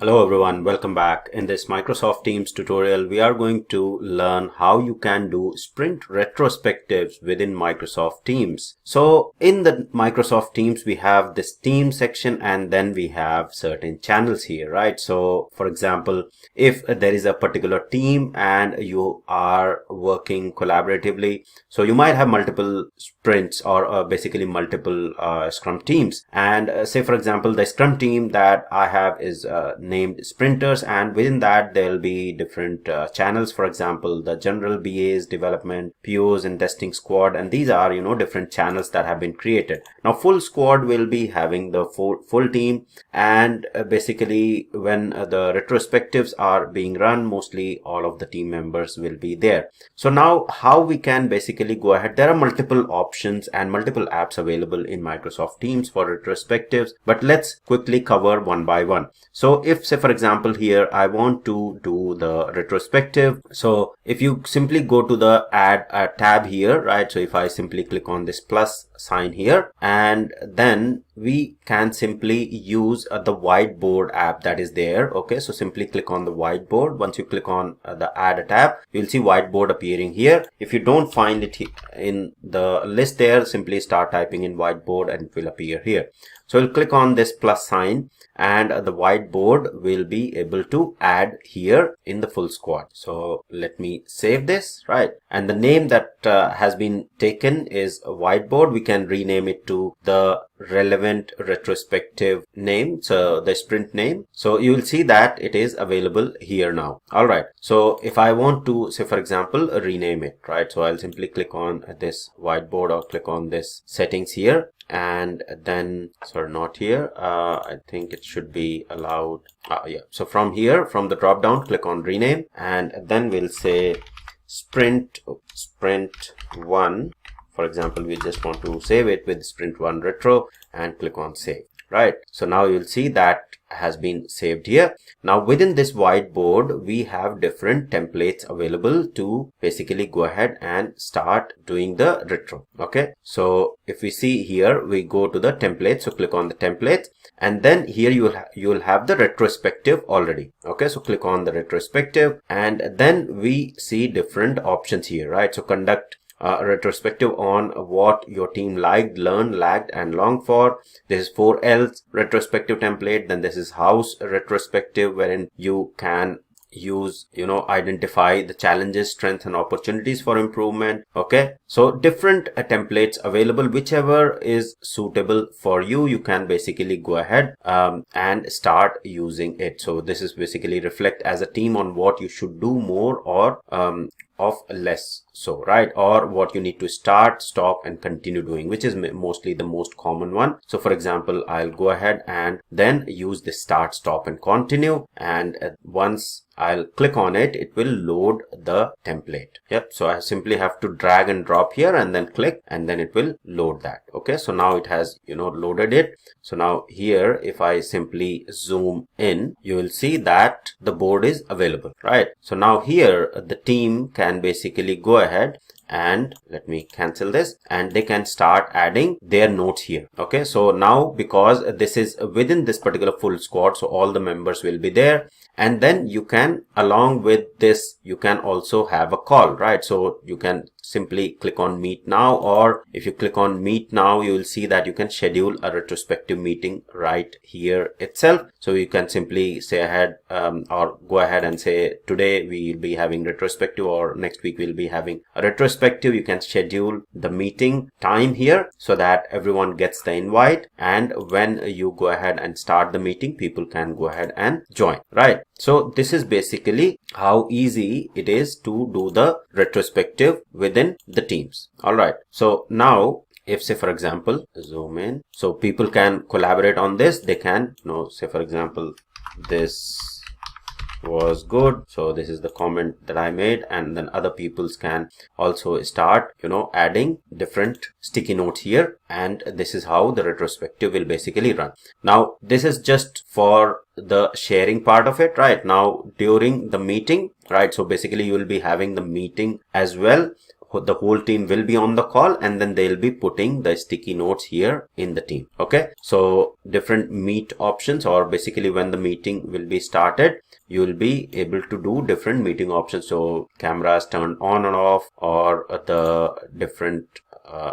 Hello everyone, welcome back. In this Microsoft Teams tutorial, we are going to learn how you can do sprint retrospectives within Microsoft Teams. So in the Microsoft Teams, we have this team section and then we have certain channels here, right? So for example, if there is a particular team and you are working collaboratively, so you might have multiple sprints or basically multiple Scrum teams. And say for example, the Scrum team that I have is named sprinters, and within that there will be different channels. For example, the general BAs, development, POs, and testing squad, and these are different channels that have been created. Now full squad will be having the full team, and basically when the retrospectives are being run, mostly all of the team members will be there. So now how we can basically go ahead, there are multiple options and multiple apps available in Microsoft Teams for retrospectives, but let's quickly cover one by one. So if say for example here I want to do the retrospective, so if you simply go to the add a tab here, right? So if I simply click on this plus sign here, and then we can simply use the Whiteboard app that is there. Okay, so simply click on the Whiteboard. Once you click on the add a tab, you'll see Whiteboard appearing here. If you don't find it in the list there, simply start typing in Whiteboard and it will appear here. So we'll click on this plus sign and the Whiteboard will be able to add here in the full squad. So let me save this, right? And the name that has been taken is Whiteboard. We can rename it to the relevant retrospective name, so the sprint name. So you will see that it is available here now. All right, so if I want to say for example rename it, right? So I'll simply click on this Whiteboard or click on this settings here, and then sorry, not here, I think it should be allowed. Yeah, so from here, from the drop down, click on rename, and then we'll say sprint 1. For example, we just want to save it with sprint 1 retro and click on save, right? So now you'll see that has been saved here. Now within this Whiteboard, we have different templates available to basically go ahead and start doing the retro. Okay, so if we see here, we go to the template, so click on the templates, and then here you will have the retrospective already. Okay, so click on the retrospective, and then we see different options here, right? So conduct retrospective on what your team liked, learned, lagged, and longed for. This is 4Ls retrospective template. Then this is house retrospective, wherein you can use identify the challenges, strengths, and opportunities for improvement. Okay, so different templates available. Whichever is suitable for you, you can basically go ahead and start using it. So this is basically reflect as a team on what you should do more or of less, so right, or what you need to start, stop, and continue doing, which is mostly the most common one. So for example, I'll go ahead and then use the start, stop, and continue, and once I'll click on it, it will load the template. Yep, so I simply have to drag and drop here and then click, and then it will load that. Okay, so now it has loaded it. So now here, if I simply zoom in, you will see that the board is available, right? So now here the team can basically go ahead and let me cancel this, and they can start adding their notes here. Okay, so now because this is within this particular full squad, so all the members will be there, and then you can, along with this, you can also have a call, right? So you can simply click on meet now, or if you click on meet now, you will see that you can schedule a retrospective meeting right here itself. So you can simply say ahead or go ahead and say today we will be having retrospective, or next week we'll be having a retrospective. You can schedule the meeting time here so that everyone gets the invite, and when you go ahead and start the meeting, people can go ahead and join, right? So this is basically how easy it is to do the retrospective within the teams. All right, so now if say for example zoom in, so people can collaborate on this. They can say for example this was good, so this is the comment that I made, and then other peoples can also start adding different sticky notes here, and this is how the retrospective will basically run. Now this is just for the sharing part of it. Right now during the meeting, right, so basically you will be having the meeting as well the whole team will be on the call, and then they'll be putting the sticky notes here in the team. Okay, so different meet options, or basically when the meeting will be started, you will be able to do different meeting options. So cameras turned on and off, or the different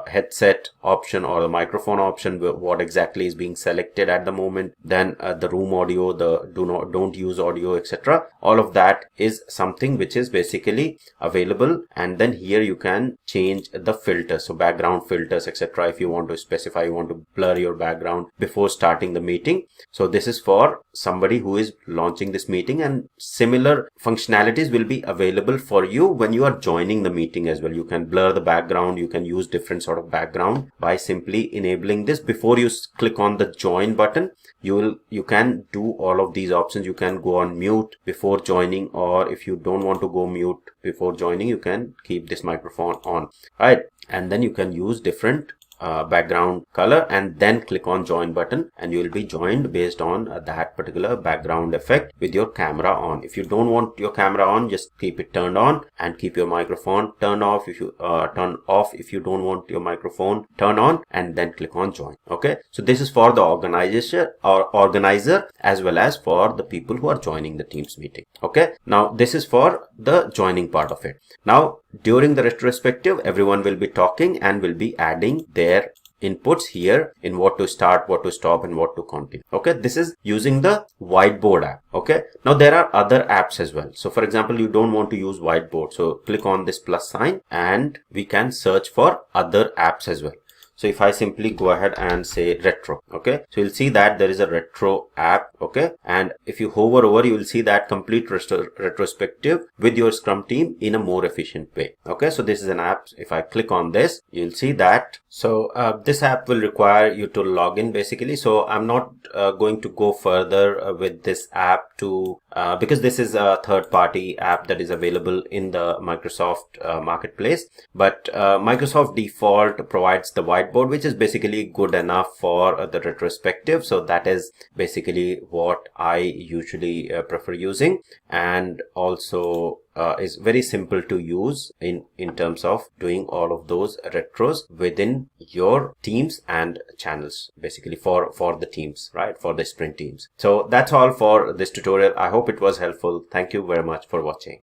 headset option or the microphone option, what exactly is being selected at the moment, then the room audio, the don't use audio, etc. All of that is something which is basically available. And then here you can change the filters, so background filters, etc. If you want to specify, you want to blur your background before starting the meeting. So this is for somebody who is launching this meeting, and similar functionalities will be available for you when you are joining the meeting as well. You can blur the background, you can use different sort of background by simply enabling this. Before you click on the join button, you can do all of these options. You can go on mute before joining, or if you don't want to go mute before joining, you can keep this microphone on, right? And then you can use different background color, and then click on join button, and you will be joined based on that particular background effect with your camera on. If you don't want your camera on, just keep it turned on, and keep your microphone turned off if you turn off if you don't want your microphone turn on, and then click on join. Okay, so this is for the organizer as well as for the people who are joining the Teams meeting. Okay, now this is for the joining part of it. Now during the retrospective, everyone will be talking and will be adding their inputs here in what to start, what to stop, and what to continue. Okay, this is using the Whiteboard app. Okay, now there are other apps as well. So for example, you don't want to use Whiteboard, so click on this plus sign and we can search for other apps as well. So if I simply go ahead and say retro, okay, so you'll see that there is a retro app. Okay, and if you hover over, you will see that complete retrospective with your Scrum team in a more efficient way. Okay, so this is an app. If I click on this, you'll see that. So this app will require you to log in basically. So I'm not going to go further with this app to because this is a third-party app that is available in the Microsoft marketplace. But Microsoft default provides the Whiteboard, which is basically good enough for the retrospective. So that is basically what I usually prefer using, and also is very simple to use in terms of doing all of those retros within your teams and channels, basically for the teams, right, for the sprint teams. So that's all for this tutorial. I hope it was helpful. Thank you very much for watching.